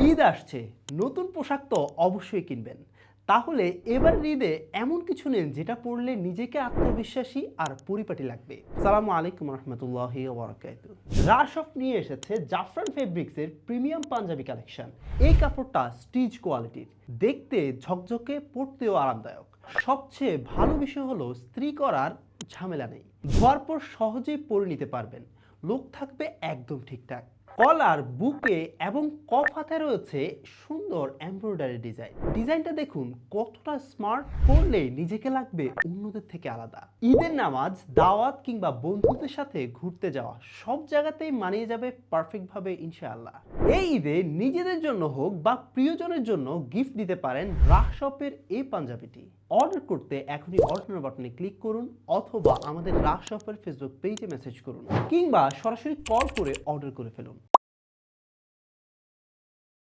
ঈদ আসছে, নতুন পোশাক তো অবশ্যই কিনবেন। তাহলে এবার ঈদে এমন কিছু নেন যেটা পরলে নিজেকে আত্মবিশ্বাসী আর পরিপাটি লাগবে। সালামু আলাইকুম রহমতুল্লাহি ওয়া বারাকাতুহু। রাশফ নিয়ে এসেছে জাফরান ফেব্রিক্সের প্রিমিয়াম পাঞ্জাবি কালেকশন। এই কাপড়টা স্টিচ কোয়ালিটির, দেখতে ঝকঝকে, পরতেও আরামদায়ক। সবচেয়ে ভালো বিষয় হলো স্ত্রী করার ঝামেলা নেই, ধোয়ার পর সহজেই পরে নিতে পারবেন। লুক থাকবে একদম ঠিকঠাক। কলার, বুকে এবং কফ হাতে রয়েছে সুন্দর এমব্রয়ডারি ডিজাইন। ডিজাইনটা দেখুন কতটা স্মার্ট, পরলে নিজেকে লাগবে অন্যদের থেকে আলাদা। ঈদের নামাজ, দাওয়াত কিংবা বন্ধুদের সাথে ঘুরতে যাওয়া সব জায়গাতেই মানিয়ে যাবে পারফেক্ট ভাবে ইনশাআল্লাহ। এই ঈদে নিজেদের জন্য হোক বা প্রিয়জনের জন্য গিফট দিতে পারেন রাশপের এই পাঞ্জাবিটি। অর্ডার করতে এখনই অর্ডার বাটনে ক্লিক করুন অথবা আমাদের রাশপের ফেসবুক পেজে মেসেজ করুন কিংবা সরাসরি কল করে অর্ডার করে ফেলুন।